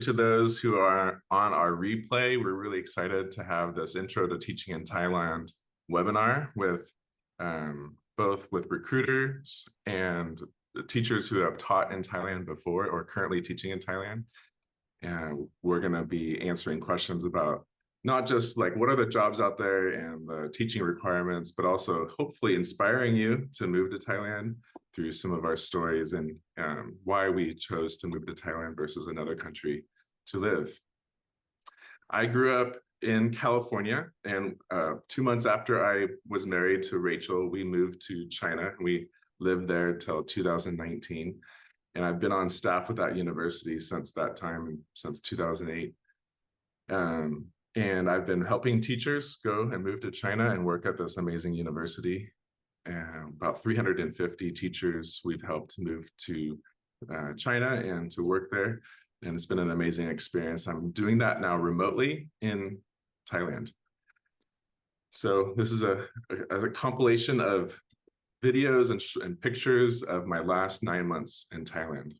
To those who are on our replay, we're really excited to have this Intro to Teaching in Thailand webinar with both with recruiters and teachers who have taught in Thailand before or currently teaching in Thailand. And we're going to be answering questions about not just like what are the jobs out there and the teaching requirements, but also hopefully inspiring you to move to Thailand through some of our stories and why we chose to move to Thailand versus another country to live. I grew up in California, and 2 months after I was married to Rachel, we moved to China. We lived there till 2019, and I've been on staff with that university since that time, since 2008. And I've been helping teachers go and move to China and work at this amazing university. And about 350 teachers we've helped move to China and to work there. And it's been an amazing experience. I'm doing that now remotely in Thailand. So this is a compilation of videos and pictures of my last 9 months in Thailand.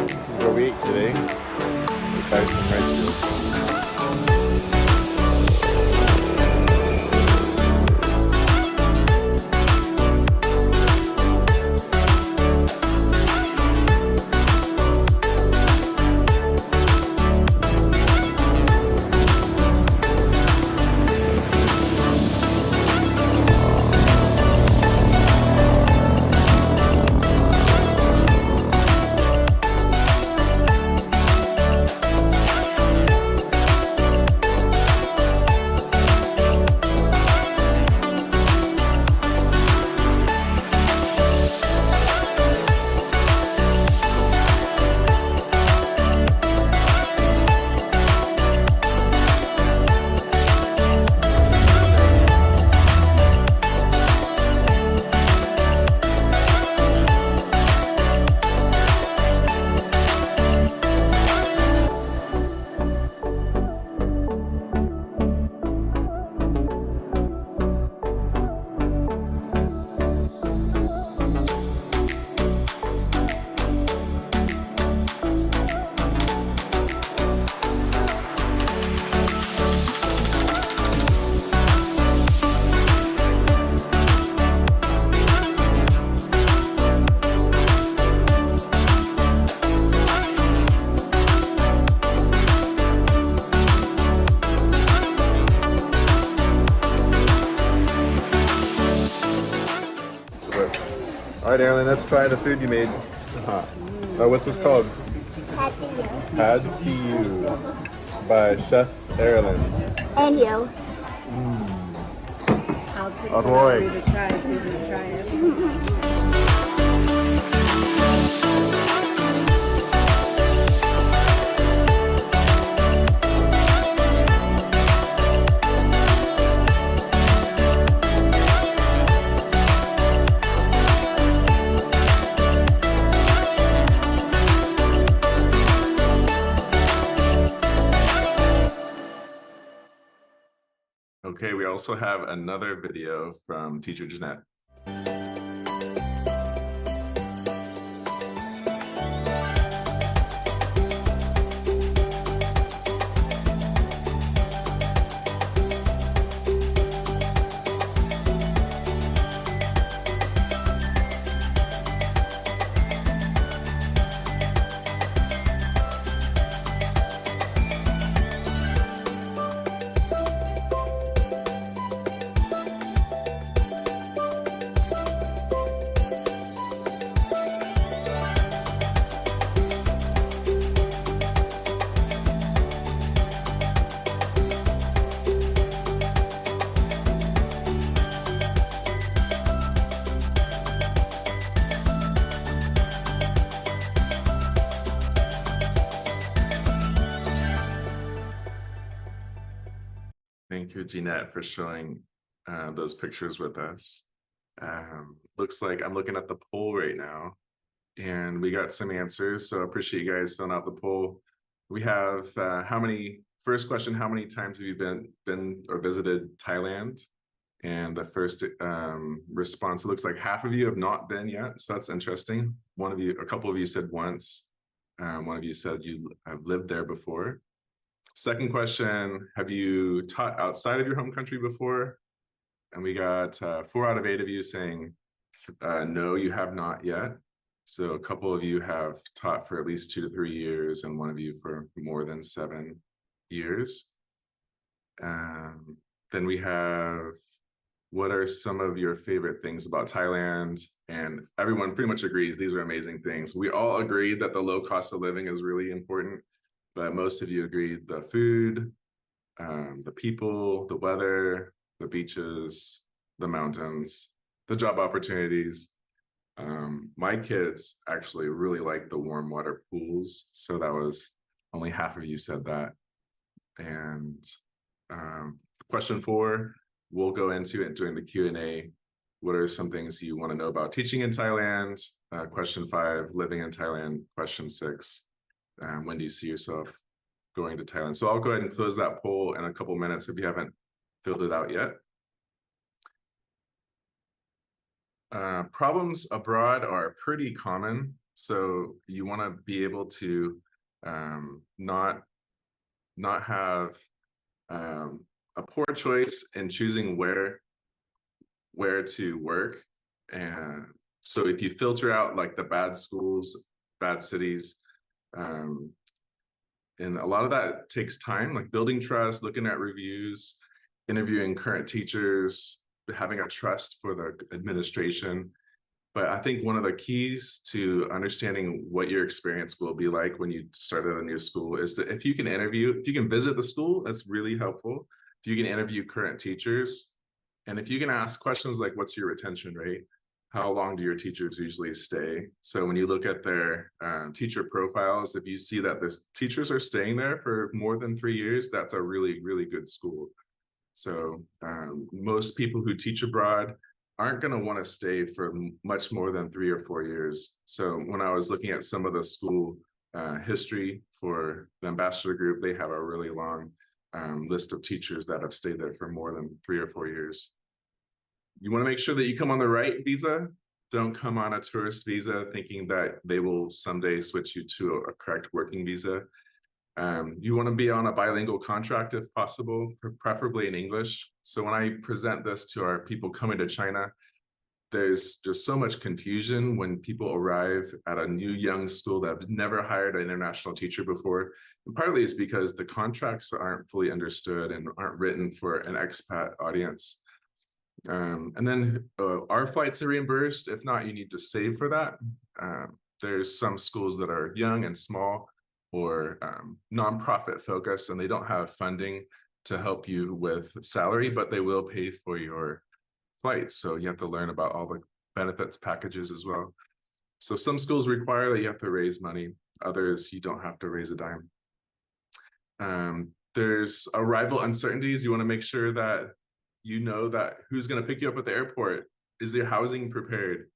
This is where we ate today. Buy some rice fields. All right, Erin, let's try the food you made. What's this called? Pad See You. Pad See You by Chef Erin. And you. Ahoy. Okay, we also have another video from Teacher Jeanette. Thank you, Jeanette, for showing those pictures with us. Looks like I'm looking at the poll right now, and we got some answers. So I appreciate you guys filling out the poll. We have first question, how many times have you been or visited Thailand? And the first response, it looks like half of you have not been yet. So that's interesting. A couple of you said once. One of you said you have lived there before. Second question, have you taught outside of your home country before? And we got 4 out of 8 of you saying, no, you have not yet. So a couple of you have taught for at least 2 to 3 years, and one of you for more than 7 years. Then we have, what are some of your favorite things about Thailand? And everyone pretty much agrees these are amazing things. We all agree that the low cost of living is really important, but most of you agreed the food, the people, the weather, the beaches, the mountains, the job opportunities. My kids actually really like the warm water pools, so that was only half of you said that. And question 4, we'll go into it during the Q&A. What are some things you want to know about teaching in Thailand? Question 5, living in Thailand. Question 6, when do you see yourself going to Thailand? So I'll go ahead and close that poll in a couple minutes if you haven't filled it out yet. Problems abroad are pretty common. So you want to be able to not have a poor choice in choosing where to work. And so if you filter out like the bad schools, bad cities, and a lot of that takes time, like building trust, looking at reviews, interviewing current teachers, having a trust for the administration. But I think one of the keys to understanding what your experience will be like when you start at a new school is to, if you can visit the school, that's really helpful. If you can interview current teachers, and if you can ask questions like, what's your retention rate? How long do your teachers usually stay? So when you look at their teacher profiles, if you see that the teachers are staying there for more than 3 years, that's a really, really good school. So most people who teach abroad aren't going to want to stay for much more than 3 or 4 years. So when I was looking at some of the school history for the ambassador group, they have a really long list of teachers that have stayed there for more than 3 or 4 years. You want to make sure that you come on the right visa. Don't come on a tourist visa thinking that they will someday switch you to a correct working visa. You want to be on a bilingual contract if possible, preferably in English. So when I present this to our people coming to China, there's just so much confusion when people arrive at a new young school that have never hired an international teacher before. And partly it's because the contracts aren't fully understood and aren't written for an expat audience. And then our flights are reimbursed. If not, you need to save for that. There's some schools that are young and small or nonprofit focused, and they don't have funding to help you with salary, but they will pay for your flights. So you have to learn about all the benefits packages as well. So some schools require that you have to raise money. Others, you don't have to raise a dime. There's arrival uncertainties. You want to make sure that you know that who's going to pick you up at the airport. Is your housing prepared?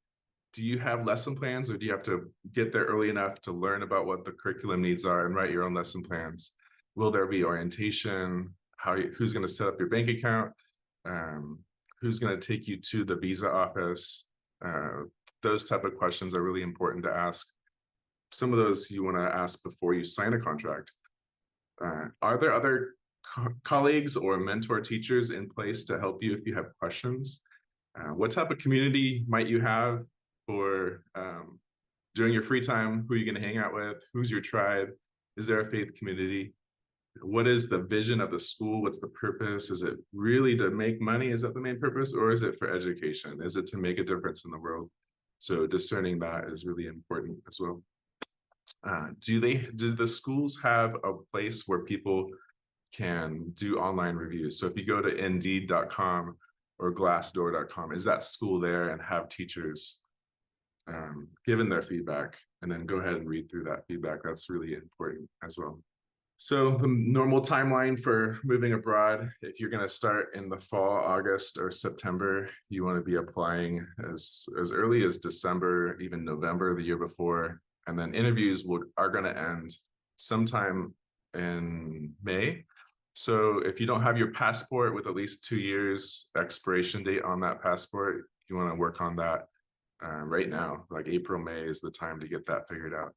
Do you have lesson plans, or do you have to get there early enough to learn about what the curriculum needs are and write your own lesson plans? Will there be orientation? Who's going to set up your bank account? Who's going to take you to the visa office? Those type of questions are really important to ask. Some of those you want to ask before you sign a contract. Are there other colleagues or mentor teachers in place to help you if you have questions? What type of community might you have for during your free time? Who are you going to hang out with? Who's your tribe? Is there a faith community? What is the vision of the school? What's the purpose? Is it really to make money? Is that the main purpose? Or is it for education? Is it to make a difference in the world? So discerning that is really important as well. Do the schools have a place where people can do online reviews? So if you go to Indeed.com or Glassdoor.com, is that school there, and have teachers given their feedback? And then go ahead and read through that feedback. That's really important as well. So the normal timeline for moving abroad, if you're going to start in the fall, August or September, you want to be applying as early as December, even November the year before. And then interviews are going to end sometime in May. So if you don't have your passport with at least 2 years expiration date on that passport, you want to work on that right now. Like April, May is the time to get that figured out.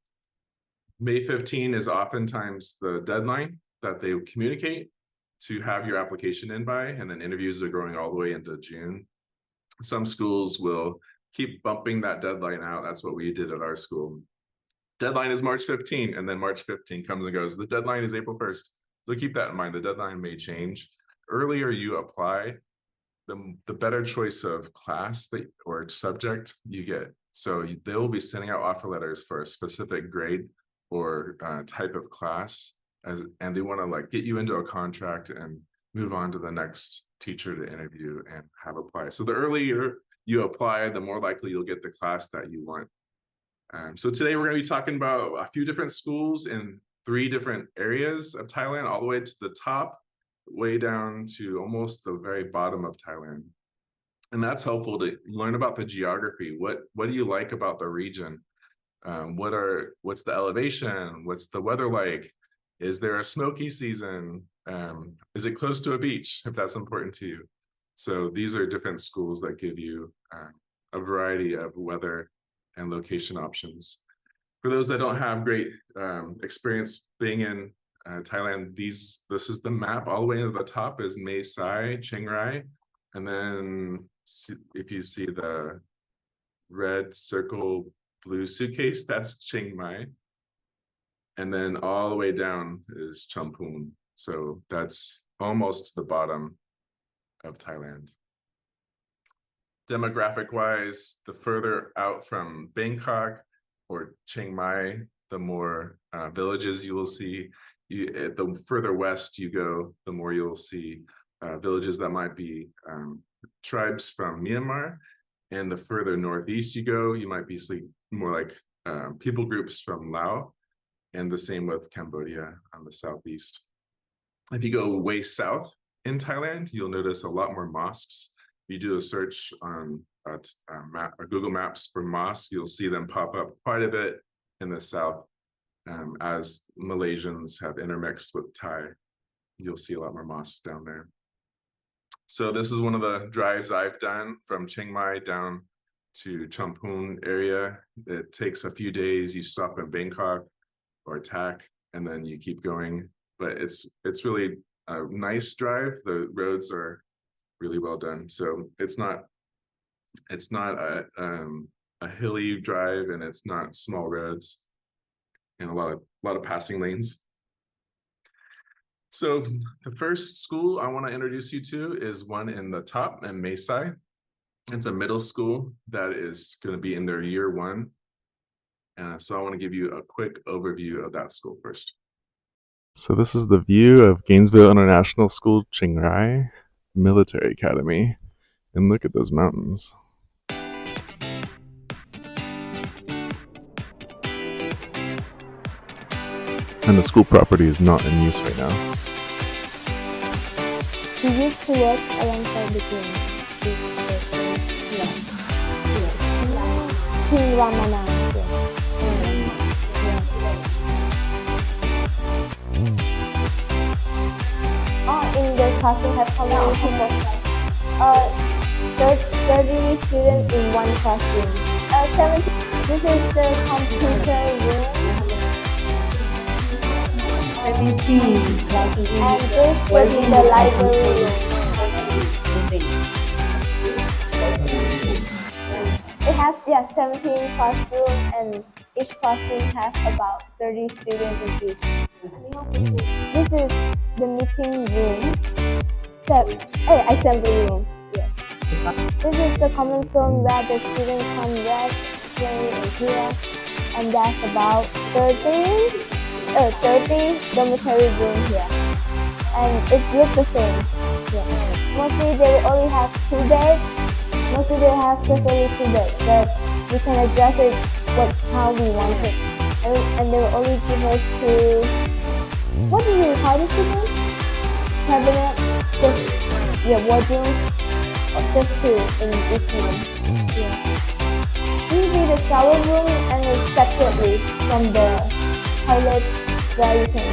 May 15 is oftentimes the deadline that they communicate to have your application in by, and then interviews are going all the way into June. Some schools will keep bumping that deadline out. That's what we did at our school. Deadline is March 15, and then March 15 comes and goes. The deadline is April 1st. So keep that in mind. The deadline may change. Earlier you apply, the better choice of class or subject you get. So they will be sending out offer letters for a specific grade or type of class, and they want to like get you into a contract and move on to the next teacher to interview and have apply. So the earlier you apply, the more likely you'll get the class that you want. So today we're going to be talking about a few different schools in 3 different areas of Thailand, all the way to the top, way down to almost the very bottom of Thailand. And that's helpful to learn about the geography. What do you like about the region? What's the elevation? What's the weather like? Is there a smoky season? Is it close to a beach, if that's important to you? So these are different schools that give you a variety of weather and location options. For those that don't have great experience being in Thailand, this is the map. All the way to the top is Masai, Chiang Rai, and then if you see the red circle blue suitcase, that's Chiang Mai, and then all the way down is Chumphon. So that's almost the bottom of Thailand. Demographic wise, the further out from Bangkok or Chiang Mai, the more villages you will see. The further west you go, the more you'll see villages that might be tribes from Myanmar. And the further northeast you go, you might be more like people groups from Laos, and the same with Cambodia on the southeast. If you go way south in Thailand, you'll notice a lot more mosques. If you do a search on Google Maps for mosques, you'll see them pop up quite a bit in the south. As Malaysians have intermixed with Thai, you'll see a lot more mosques down there. So this is one of the drives I've done from Chiang Mai down to Chumphon area. It takes a few days. You stop in Bangkok or Tak, and then you keep going. But it's really a nice drive. The roads are really well done. So it's not a hilly drive, and it's not small roads, and a lot of passing lanes. So the first school I want to introduce you to is one in the top in Masai. It's a middle school that is going to be in their year 1. So I want to give you a quick overview of that school first. So this is the view of Gainesville International School, Chingrai Military Academy. And look at those mountains. And the school property is not in use right now. He used to work alongside the king. King Ramana. In the classroom have how many people? 30 students in one classroom. 70. This is the computer room. 17 classes. And this will be the library room. It has 17 classrooms, and each classroom has about 30 students in each. This is the meeting room, assembly room. This is the common zone where the students come rest, play, and hear. And that's about 30 dormitory room here. And it looks the same. Mostly they will only have 2 beds. Mostly they have just only 2 beds, but we can adjust it how we want it. And they will only give us 2. What do you call this again? Cabinet, wardroom, just 2 in each room. This will be the shower room, and it's separately from the toilet where you can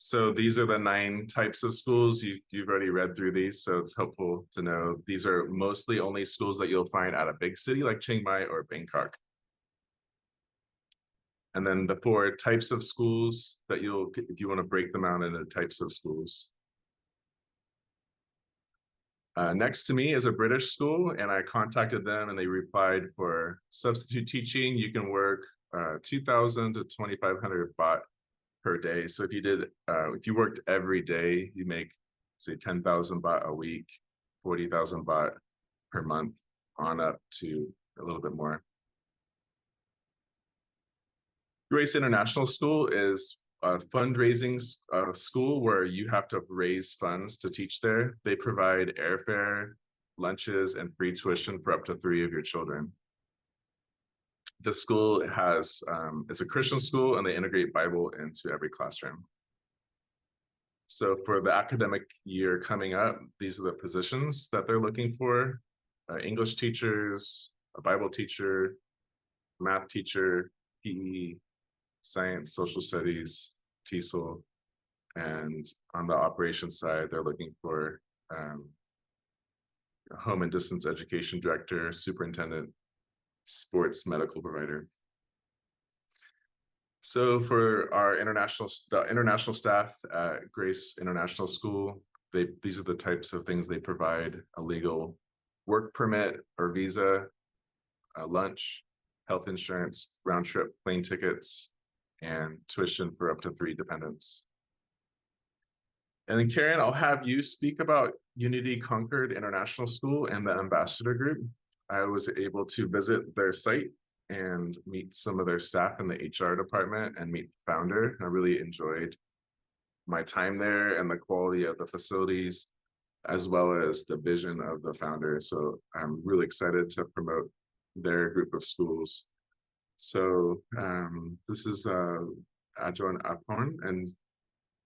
So these are the 9 types of schools. You've already read through these, so it's helpful to know these are mostly only schools that you'll find at a big city like Chiang Mai or Bangkok. And then the 4 types of schools that if you want to break them out into types of schools. Next to me is a British school, and I contacted them and they replied for substitute teaching. You can work 2,000 to 2,500 baht per day. So if you worked every day, you make say 10,000 baht a week, 40,000 baht per month, on up to a little bit more. Grace International School is a fundraising school where you have to raise funds to teach there. They provide airfare, lunches, and free tuition for up to 3 of your children. The school it's a Christian school, and they integrate Bible into every classroom. So for the academic year coming up, these are the positions that they're looking for: English teachers, a Bible teacher, math teacher, PE, science, social studies, TESL, and on the operations side, they're looking for a home and distance education director, superintendent, sports medical provider. So for our international staff at Grace International School, these are the types of things they provide: a legal work permit or visa, lunch, health insurance, round trip plane tickets, and tuition for up to 3 dependents. And then Karen, I'll have you speak about Unity Concord International School and the Ambassador Group. I was able to visit their site and meet some of their staff in the HR department and meet the founder. I really enjoyed my time there and the quality of the facilities, as well as the vision of the founder. So I'm really excited to promote their group of schools. So this is Ajon Apon, and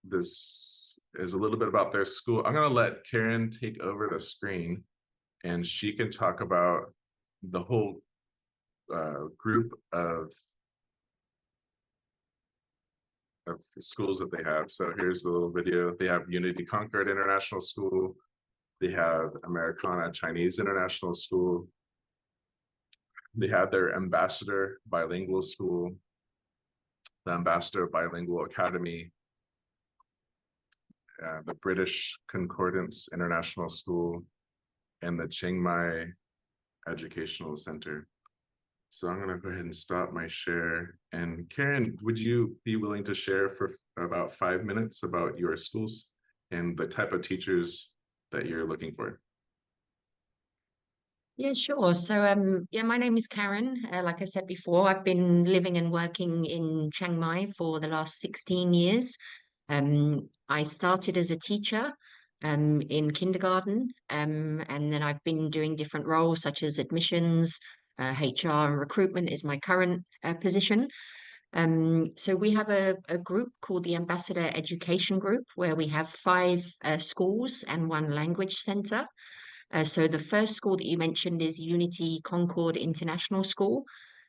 this is a little bit about their school. I'm going to let Karen take over the screen, and she can talk about the whole group of schools that they have. So here's the little video. They have Unity Concord International School. They have Americana Chinese International School. They have their Ambassador Bilingual School, the Ambassador Bilingual Academy, the British Concordance International School, and the Chiang Mai Educational Center. So I'm going to go ahead and stop my share. And Karen, would you be willing to share for about 5 minutes about your schools and the type of teachers that you're looking for? Yeah, sure. So, yeah, my name is Karen. Like I said before, I've been living and working in Chiang Mai for the last 16 years. I started as a teacher in kindergarten, and then I've been doing different roles such as admissions, HR, and recruitment is my current position. So we have a group called the Ambassador Education Group, where we have 5 schools and 1 language center. So the first school that you mentioned is Unity Concord International School.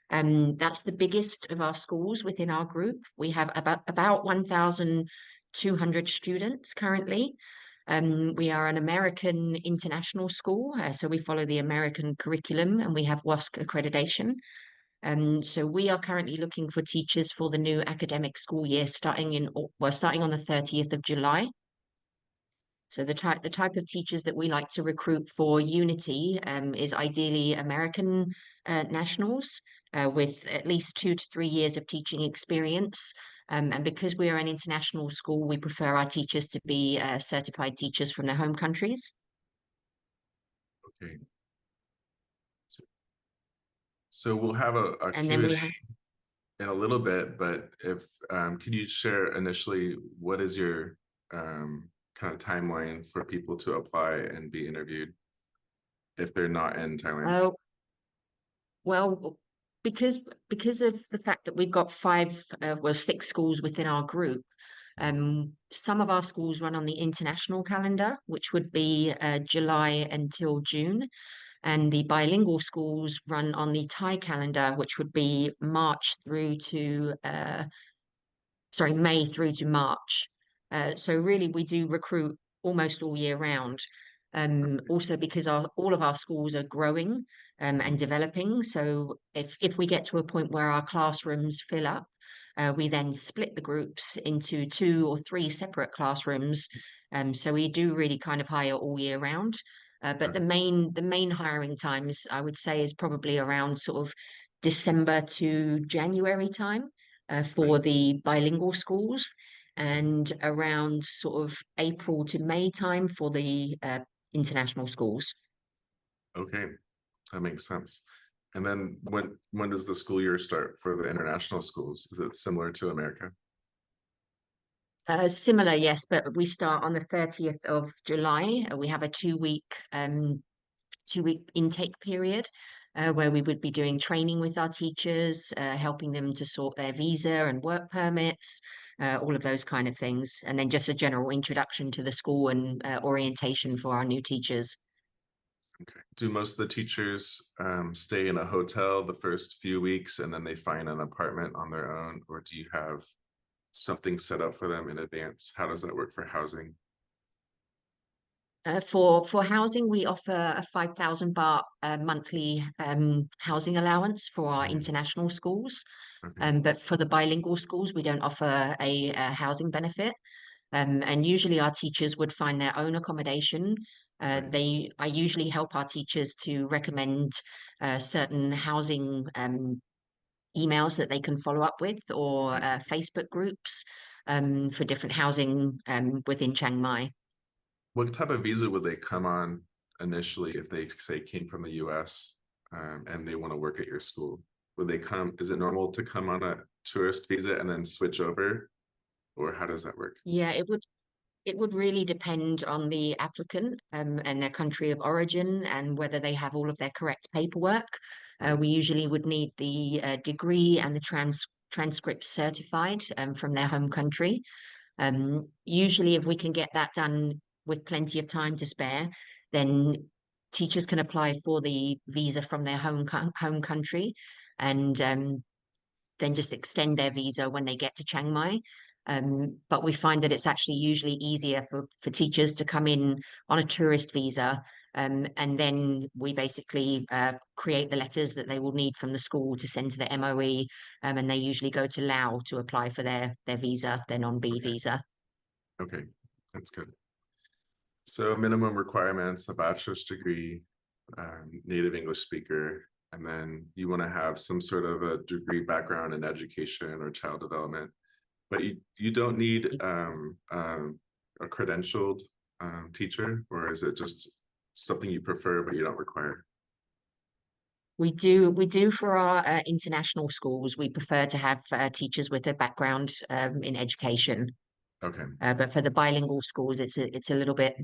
That's the biggest of our schools within our group. We have about 1,200 students currently. We are an American international school, so we follow the American curriculum, and we have WASC accreditation. So we are currently looking for teachers for the new academic school year starting on the 30th of July. So the type of teachers that we like to recruit for Unity is ideally American nationals with at least 2 to 3 years of teaching experience. And because we are an international school, we prefer our teachers to be certified teachers from their home countries. Okay. So we'll have a And Q&A then we have in a little bit, but if can you share initially what is your kind of timeline for people to apply and be interviewed if they're not in Thailand? Well, because of the fact that we've got 6 schools within our group, some of our schools run on the international calendar, which would be July until June, and the bilingual schools run on the Thai calendar, which would be May through to March. So really, we do recruit almost all year round. Also because all of our schools are growing and developing. So if we get to a point where our classrooms fill up, we then split the groups into 2 or 3 separate classrooms. So we do really kind of hire all year round. But the main hiring times, I would say, is probably around sort of December to January time for the bilingual schools, and around sort of April to May time for the international schools. Okay, that makes sense. And then when does the school year start for the international schools? Is it similar to America? Similar, yes, but we start on the 30th of July. We have a 2-week intake period where we would be doing training with our teachers, helping them to sort their visa and work permits, all of those kind of things, and then just a general introduction to the school and orientation for our new teachers. Okay. Do most of the teachers stay in a hotel the first few weeks and then they find an apartment on their own, or do you have something set up for them in advance? How does that work for housing? For housing, we offer a 5,000 baht monthly housing allowance for our international schools. Okay. But for the bilingual schools, we don't offer a housing benefit. And usually our teachers would find their own accommodation. Right. I usually help our teachers to recommend certain housing emails that they can follow up with, or Facebook groups for different housing within Chiang Mai. What type of visa would they come on initially if they say came from the US and they want to work at your school? Would they come, is it normal to come on a tourist visa and then switch over? Or how does that work? Yeah, it would really depend on the applicant and their country of origin, and whether they have all of their correct paperwork. Right. We usually would need the degree and the transcript certified from their home country. Usually, if we can get that done with plenty of time to spare, then teachers can apply for the visa from their home country, and then just extend their visa when they get to Chiang Mai. But we find that it's actually usually easier for teachers to come in on a tourist visa. And then we basically create the letters that they will need from the school to send to the MOE. And they usually go to Laos to apply for their visa, their non-B Okay. visa. Okay. That's good. So minimum requirements, a bachelor's degree, native English speaker, and then you want to have some sort of a degree background in education or child development. But you don't need a credentialed teacher, or is it just something you prefer but you don't require? We do for our international schools. We prefer to have teachers with a background in education. Okay. But for the bilingual schools, it's a little bit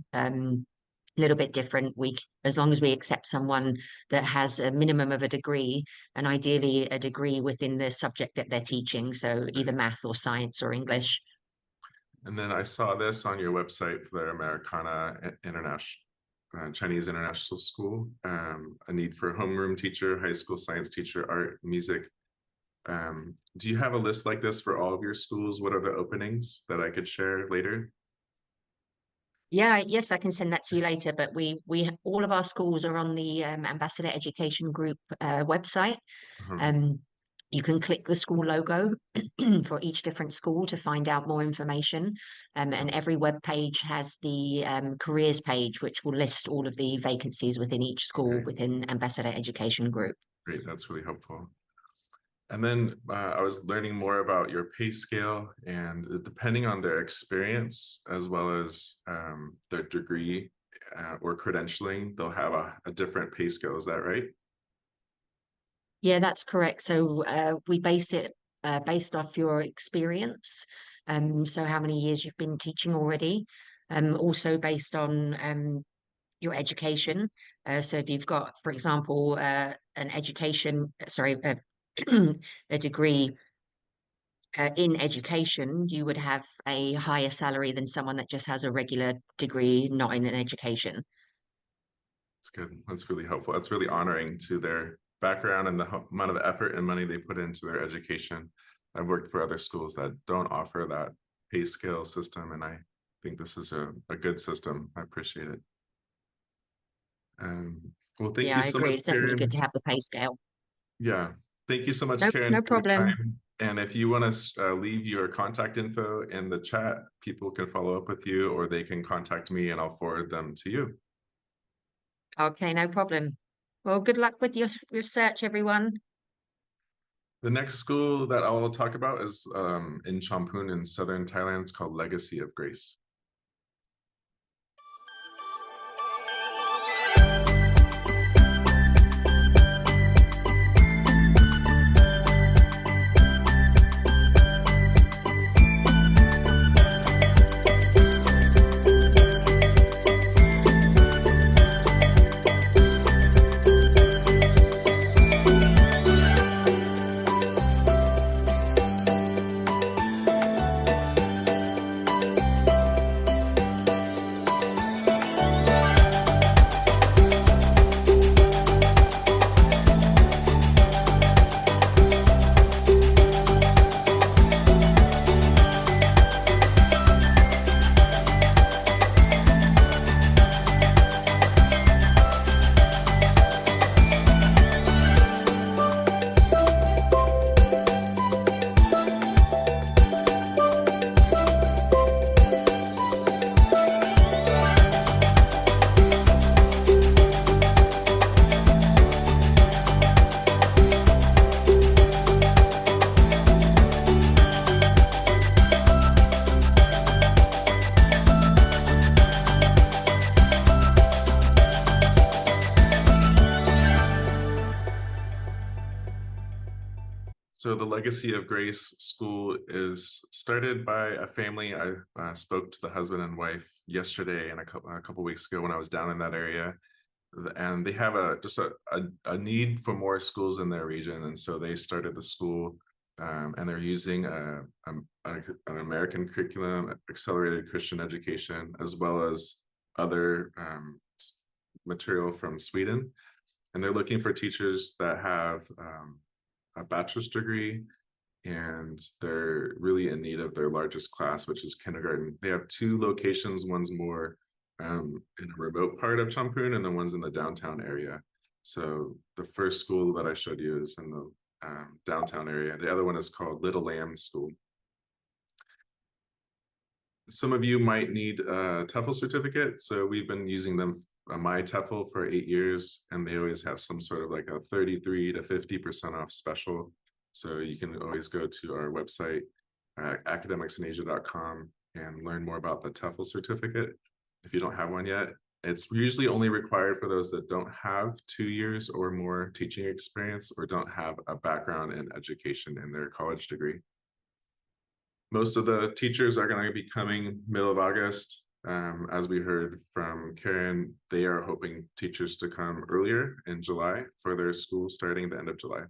different. As long as we accept someone that has a minimum of a degree, and ideally a degree within the subject that they're teaching, so either Right. math or science or English. And then I saw this on your website for the Americana International Chinese International School, a need for homeroom teacher, high school science teacher, art, music. Do you have a list like this for all of your schools? What are the openings that I could share later? Yeah, yes, I can send that to you later. But we all of our schools are on the Ambassador Education Group website. Uh-huh. Um, you can click the school logo for each different school to find out more information. And every web page has the careers page, which will list all of the vacancies within each school Okay, within Ambassador Education Group. great. That's really helpful. And then I was learning more about your pay scale, and depending on their experience as well as their degree or credentialing, they'll have a different pay scale. Is that right? Yeah, that's correct. So we base it based off your experience. So how many years you've been teaching already. Also based on your education. So if you've got, for example, an education, sorry, a degree in education, you would have a higher salary than someone that just has a regular degree, not in an education. That's good. That's really helpful. That's really honoring to their background and the amount of effort and money they put into their education. I've worked for other schools that don't offer that pay scale system, and I think this is a good system. I appreciate it. Well, thank Yeah, you I so agree. much, It's definitely good Karen. to have the pay scale. Yeah, thank you so much, No, Karen, no for your problem. time. And if you want to leave your contact info in the chat, people can follow up with you, or they can contact me and I'll forward them to you. Okay, no problem. Well, good luck with your research, everyone. The next school that I'll talk about is in Chumphon in southern Thailand. It's called Legacy of Grace. So the Legacy of Grace School is started by a family. I spoke to the husband and wife yesterday and a couple weeks ago when I was down in that area, and they have a need for more schools in their region, and so they started the school, and they're using an American curriculum, accelerated Christian education, as well as other material from Sweden, and they're looking for teachers that have a bachelor's degree, and they're really in need of their largest class, which is kindergarten. They have two locations. One's more in a remote part of Chumphon, and the one's in the downtown area. So the first school that I showed you is in the downtown area. The other one is called Little Lamb School. Some of you might need a TEFL certificate. So we've been using them, my TEFL, for 8 years, and they always have some sort of like a 33 to 50% off special. So you can always go to our website, academicsinAsia.com, and learn more about the TEFL certificate. If you don't have one yet, it's usually only required for those that don't have 2 years or more teaching experience or don't have a background in education in their college degree. Most of the teachers are going to be coming middle of August. As we heard from Karen, they are hoping teachers to come earlier in July for their school starting the end of July.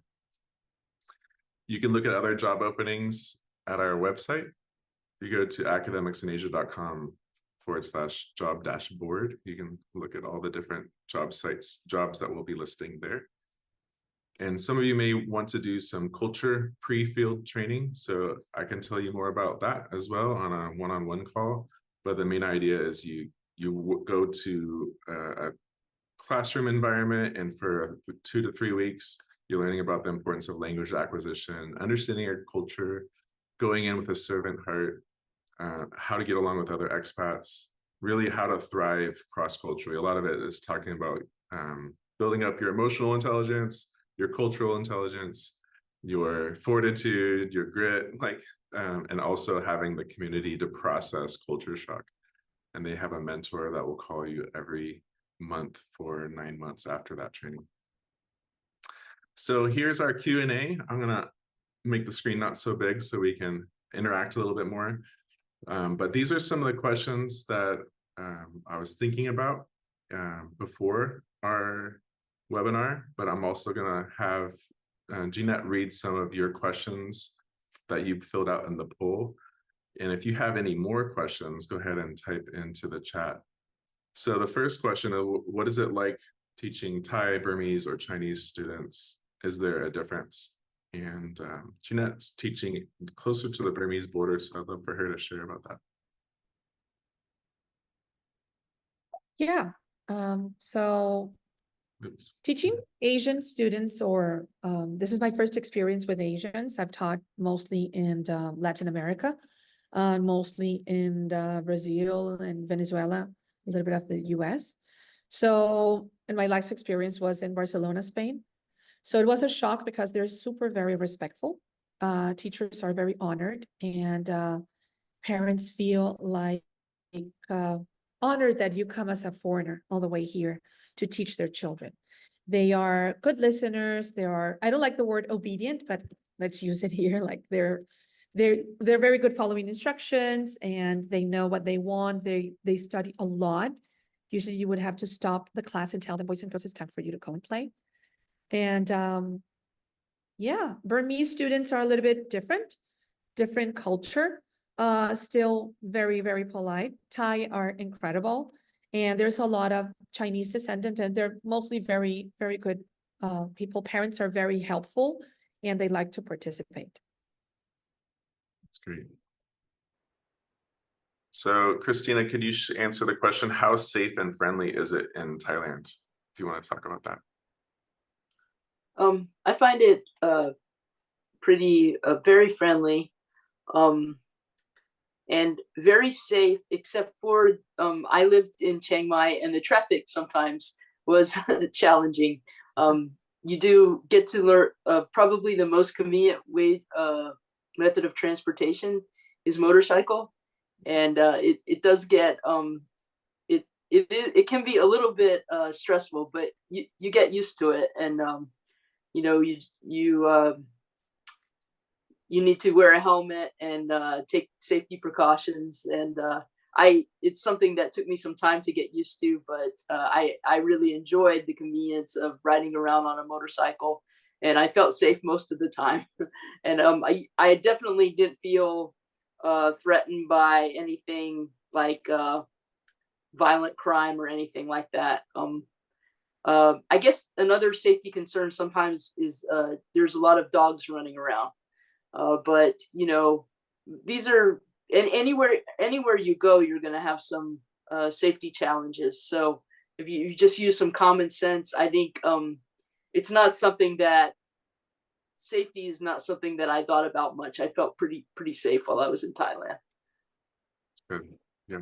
You can look at other job openings at our website. If you go to academicsinasia.com/job-board, you can look at all the different jobs that we'll be listing there. And some of you may want to do some culture pre-field training. So I can tell you more about that as well on a one-on-one call. But the main idea is you go to a classroom environment, and for 2 to 3 weeks, you're learning about the importance of language acquisition, understanding your culture, going in with a servant heart, how to get along with other expats, really how to thrive cross-culturally. A lot of it is talking about building up your emotional intelligence, your cultural intelligence, your fortitude, your grit, and also having the community to process culture shock. And they have a mentor that will call you every month for 9 months after that training. So here's our Q&A. I'm gonna make the screen not so big so we can interact a little bit more. But these are some of the questions that I was thinking about before our webinar, but I'm also gonna have Jeanette read some of your questions that you filled out in the poll. And if you have any more questions, go ahead and type into the chat. So the first question is, what is it like teaching Thai, Burmese, or Chinese students? Is there a difference? And Jeanette's teaching closer to the Burmese border, so I'd love for her to share about that. Yeah. So Oops. teaching Asian students, or this is my first experience with Asians. I've taught mostly in Latin America, mostly in Brazil and Venezuela, a little bit of the US. So, and my last experience was in Barcelona, Spain. So it was a shock because they're super very respectful. Teachers are very honored, and parents feel like honored that you come as a foreigner all the way here to teach their children. They are good listeners. They are, I don't like the word obedient, but let's use it here. Like they're very good following instructions, and they know what they want. They study a lot. Usually you would have to stop the class and tell them, boys and girls, it's time for you to go and play. And yeah, Burmese students are a little bit different culture, still very, very polite. Thai are incredible. And there's a lot of Chinese descendants, and they're mostly very, very good people. Parents are very helpful, and they like to participate. That's great. So, Christina, could you answer the question, how safe and friendly is it in Thailand? If you want to talk about that. I find it pretty very friendly and very safe, except for I lived in Chiang Mai, and the traffic sometimes was challenging. You do get to learn probably the most convenient way method of transportation is motorcycle, and it does get it can be a little bit stressful, but you get used to it, and you know, you need to wear a helmet and take safety precautions, and it's something that took me some time to get used to, but I really enjoyed the convenience of riding around on a motorcycle, and I felt safe most of the time. And I definitely didn't feel threatened by anything like violent crime or anything like that. I guess another safety concern sometimes is there's a lot of dogs running around. But you know, these are, and anywhere you go, you're going to have some safety challenges. So if you just use some common sense, I think it's not something that safety is not something that I thought about much. I felt pretty safe while I was in Thailand. Good. Yeah.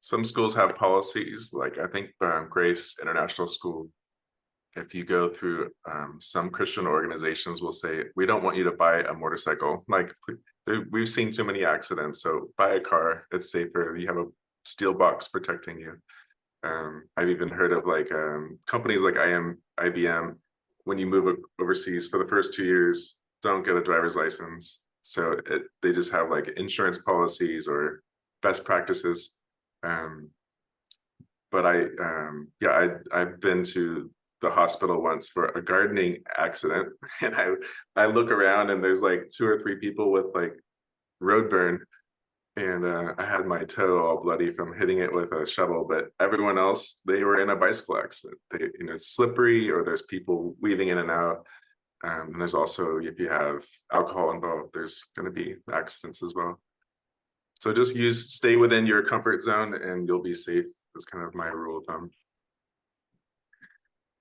Some schools have policies, like I think Grace International School, if you go through some Christian organizations will say, we don't want you to buy a motorcycle. Like we've seen too many accidents, so buy a car, it's safer. You have a steel box protecting you. I've even heard of like companies like IBM, when you move overseas for the first 2 years, don't get a driver's license. So they just have like insurance policies or best practices. But I've been to the hospital once for a gardening accident, and I look around and there's like 2 or 3 people with like road burn, and I had my toe all bloody from hitting it with a shovel, but everyone else, they were in a bicycle accident. It's slippery, or there's people weaving in and out, and there's also, if you have alcohol involved, there's going to be accidents as well. So just stay within your comfort zone and you'll be safe. That's kind of my rule of thumb.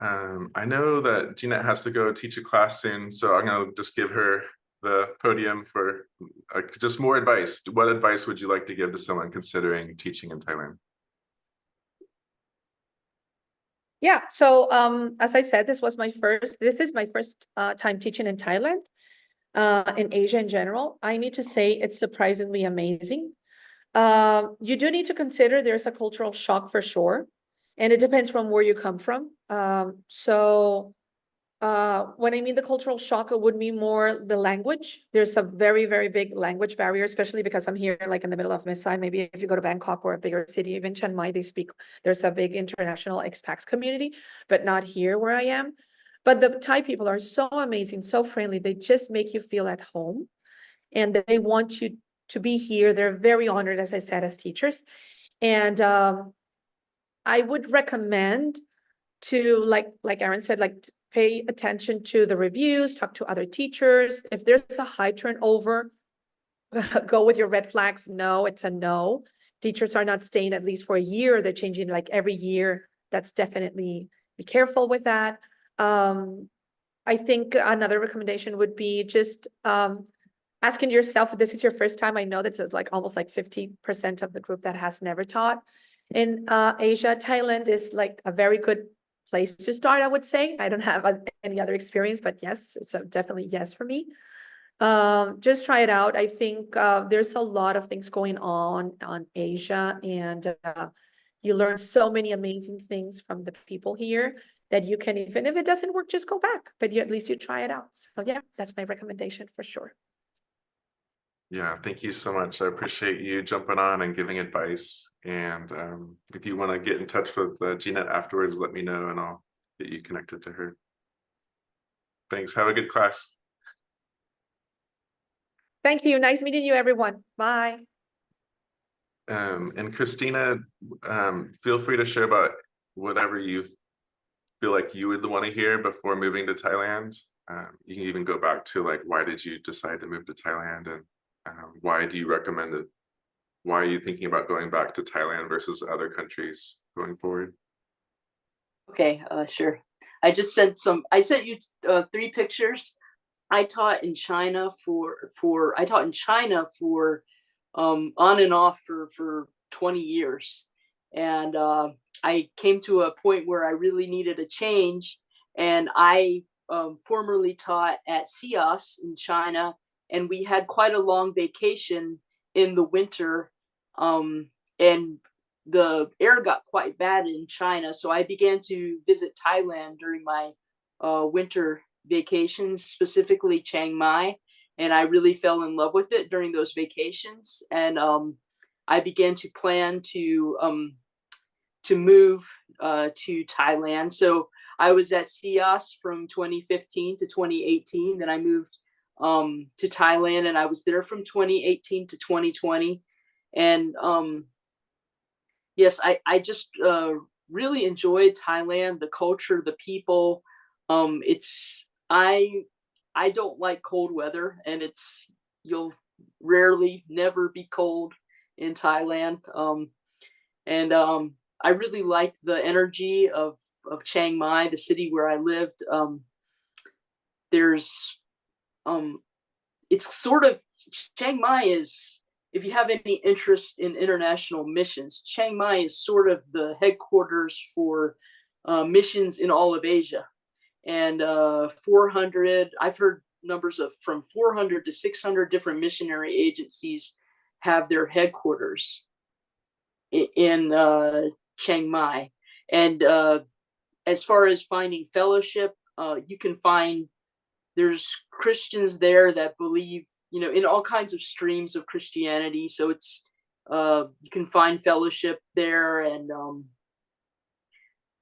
I know that Jeanette has to go teach a class soon, so I'm going to just give her the podium for just more advice. What advice would you like to give to someone considering teaching in Thailand? Yeah, so as I said, this is my first time teaching in Thailand, in Asia in general. I need to say it's surprisingly amazing. You do need to consider there's a cultural shock for sure, and it depends from where you come from. When I mean the cultural shock, it would mean more the language. There's a very, very big language barrier, especially because I'm here like in the middle of Masai. Maybe if you go to Bangkok or a bigger city, even Chiang Mai, there's a big international expats community, but not here where I am. But the Thai people are so amazing, so friendly. They just make you feel at home, and they want you to be here. They're very honored, as I said, as teachers. And I would recommend to, like Aaron said, like pay attention to the reviews, talk to other teachers. If there's a high turnover, go with your red flags. No, it's a no. Teachers are not staying at least for a year. They're changing like every year. That's definitely, be careful with that. I think another recommendation would be just asking yourself if this is your first time. I know that it's like almost like 50% of the group that has never taught in Asia. Thailand is like a very good place to start, I would say. I don't have any other experience, but yes, it's a definitely yes for me. Just try it out. I think there's a lot of things going on Asia, and you learn so many amazing things from the people here that you can, even if it doesn't work, just go back, but at least you try it out. So yeah, that's my recommendation for sure. Yeah, thank you so much. I appreciate you jumping on and giving advice. And if you want to get in touch with Jeanette afterwards, let me know and I'll get you connected to her. Thanks. Have a good class. Thank you. Nice meeting you, everyone. Bye. And Christina, feel free to share about whatever you feel like you would want to hear before moving to Thailand. You can even go back to like, why did you decide to move to Thailand, and why do you recommend it? Why are you thinking about going back to Thailand versus other countries going forward? Okay, sure. I sent you 3 pictures. I taught in China for on and off for 20 years. And I came to a point where I really needed a change. And I formerly taught at CIAS in China, and we had quite a long vacation in the winter. And the air got quite bad in China. So I began to visit Thailand during my winter vacations, specifically Chiang Mai. And I really fell in love with it during those vacations. And I began to plan to move to Thailand. So I was at CIAS from 2015 to 2018. Then I moved to Thailand, and I was there from 2018 to 2020. And yes, I just really enjoyed Thailand, the culture, the people. I don't like cold weather, and you'll rarely never be cold in Thailand. I really liked the energy of Chiang Mai, the city where I lived. It's sort of, Chiang Mai is, if you have any interest in international missions, Chiang Mai is sort of the headquarters for missions in all of Asia. And 400, I've heard numbers of from 400 to 600 different missionary agencies have their headquarters in Chiang Mai. And as far as finding fellowship, you can find, there's Christians there that believe, in all kinds of streams of Christianity. So it's, you can find fellowship there, and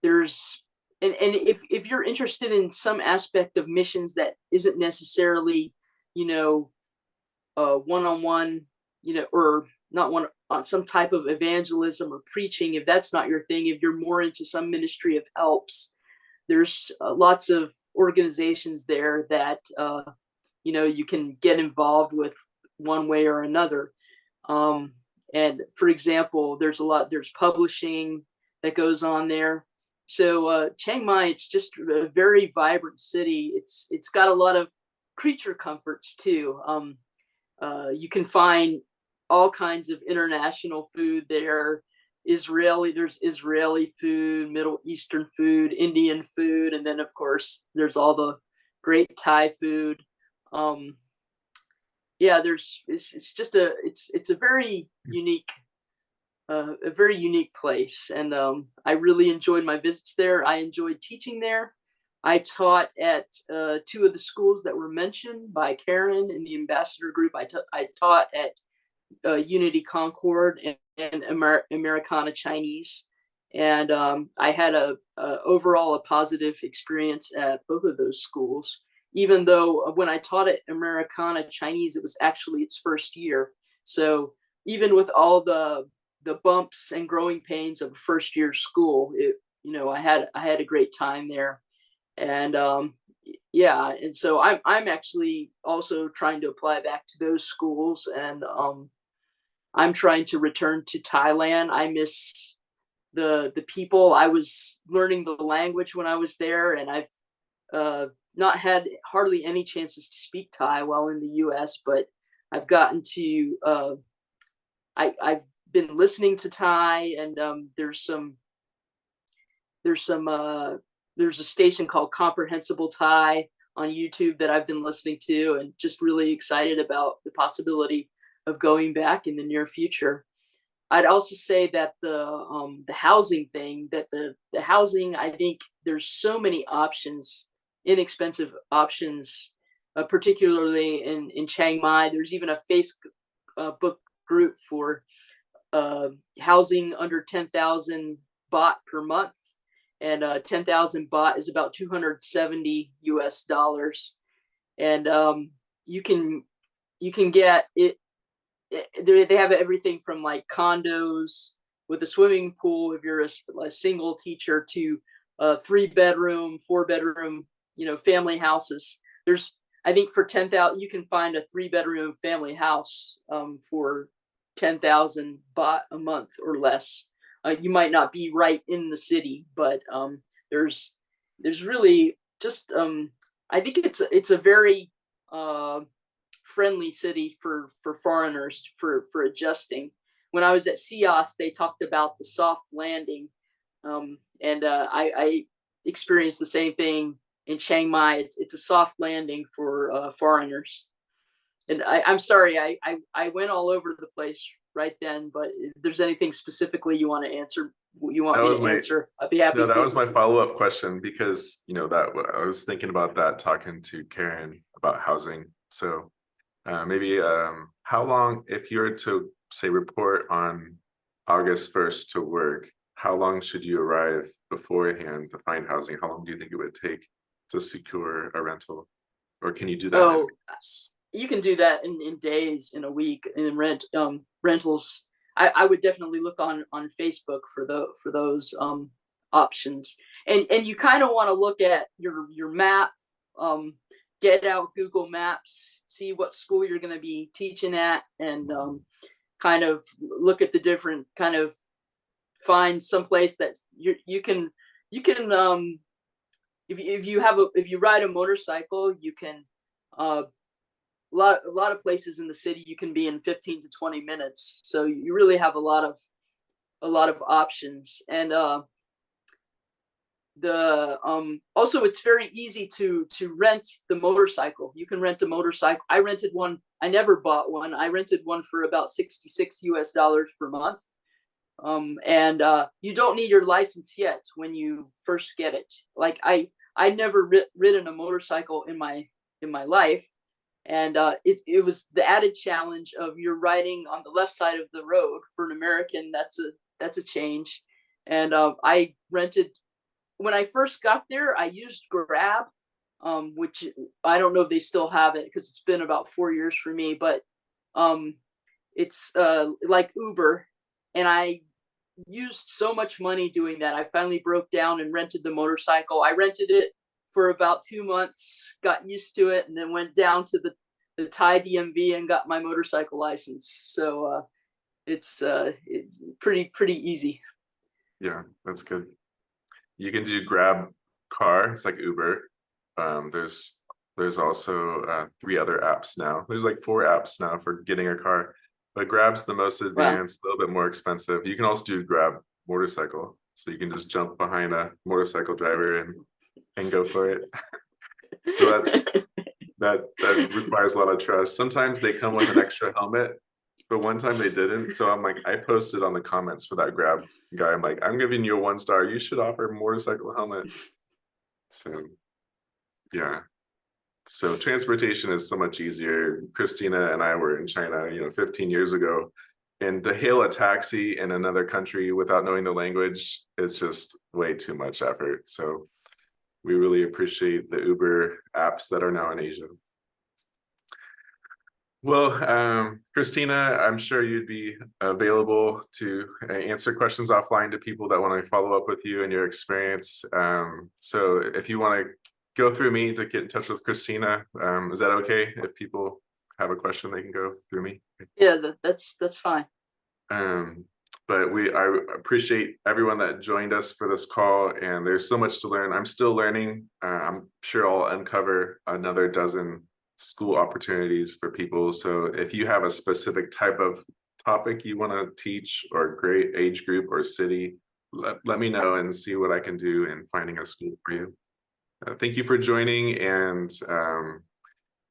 there's, and if you're interested in some aspect of missions that isn't necessarily, one-on-one, or not one on some type of evangelism or preaching, if that's not your thing, if you're more into some ministry of helps, there's lots of organizations there that, you can get involved with one way or another. And for example, there's publishing that goes on there. So Chiang Mai, it's just a very vibrant city. It's got a lot of creature comforts too. You can find all kinds of international food there. There's Israeli food, Middle Eastern food, Indian food, and then of course there's all the great Thai food. Yeah, it's a very unique place, and I really enjoyed my visits there. I enjoyed teaching there. I taught at 2 of the schools that were mentioned by Karen in the ambassador group. I taught at Unity Concord and Americana Chinese, and I had overall a positive experience at both of those schools. Even though when I taught at Americana Chinese, it was actually its first year. So even with all the bumps and growing pains of a first year school, I had a great time there. And yeah, and so I'm actually also trying to apply back to those schools, and I'm trying to return to Thailand. I miss the people. I was learning the language when I was there, and I've not had hardly any chances to speak Thai while in the U.S., but I've gotten to I've been listening to Thai, and there's a station called Comprehensible Thai on YouTube that I've been listening to, and just really excited about the possibility of going back in the near future. I'd also say that the housing thing, that the housing, I think there's so many options, inexpensive options, particularly in Chiang Mai. There's even a Facebook group for housing under 10,000 baht per month, and 10,000 baht is about 270 US dollars, and you can get it. They have everything from like condos with a swimming pool if you're a single teacher, to 3-bedroom, 4-bedroom, family houses. There's, I think for 10,000 you can find a 3-bedroom family house for 10,000 baht a month or less. You might not be right in the city, but there's really just I think it's a very friendly city for foreigners for adjusting. When I was at CIOS, they talked about the soft landing, and I experienced the same thing in Chiang Mai. It's a soft landing for foreigners. And I'm sorry, I went all over the place right then, but if there's anything specifically you want to answer, answer, I'd be happy to. No, that was my follow-up question, because that I was thinking about that talking to Karen about housing. So maybe how long, if you were to say report on August 1st to work, how long should you arrive beforehand to find housing? How long do you think it would take to secure a rental? Or can you do that? Oh, you can do that in days, in a week, in rentals. I would definitely look on Facebook for those options, and you kind of want to look at your map, get out Google Maps, see what school you're going to be teaching at, and kind of look at the different, kind of find some place that you can if you ride a motorcycle, you can a lot of places in the city you can be in 15 to 20 minutes. So you really have a lot of options. And also it's very easy to rent the motorcycle. You can rent a motorcycle. I rented one. I never bought one. I rented one for about 66 US dollars per month. And you don't need your license yet when you first get it. Like I never ridden a motorcycle in my life. And it was the added challenge of you're riding on the left side of the road. For an American, that's a change. And I rented, when I first got there, I used Grab, which I don't know if they still have it, because it's been about 4 years for me, but it's like Uber. And I used so much money doing that. I finally broke down and rented the motorcycle. I rented it for about 2 months, got used to it, and then went down to the Thai DMV and got my motorcycle license. So it's pretty easy. Yeah, that's good. You can do Grab car. It's like Uber. There's also 3 other apps now. There's like 4 apps now for getting a car, but Grab's the most advanced, a little bit more expensive. You can also do Grab motorcycle, so you can just jump behind a motorcycle driver and go for it. So that requires a lot of trust. Sometimes they come with an extra helmet, but one time they didn't. So I'm like, I posted on the comments for that Grab guy, I'm like, I'm giving you a 1 star. You should offer a motorcycle helmet. So yeah. So transportation is so much easier. Christina and I were in China, 15 years ago, and to hail a taxi in another country without knowing the language is just way too much effort. So we really appreciate the Uber apps that are now in Asia. Well, Christina, I'm sure you'd be available to answer questions offline to people that want to follow up with you and your experience. So if you want to go through me to get in touch with Christina, is that okay? If people have a question, they can go through me. Yeah, that's fine. But I appreciate everyone that joined us for this call, and there's so much to learn. I'm still learning. I'm sure I'll uncover another dozen school opportunities for people. So if you have a specific type of topic you want to teach, or grade, age group, or city, let me know and see what I can do in finding a school for you. Thank you for joining, and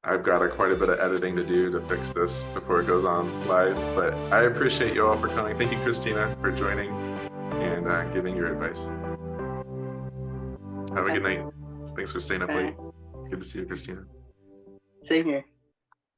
I've got quite a bit of editing to do to fix this before it goes on live, but I appreciate you all for coming. Thank you, Christina, for joining and giving your advice. Have a good night. Thanks for staying up late. Good to see you, Christina. Same here.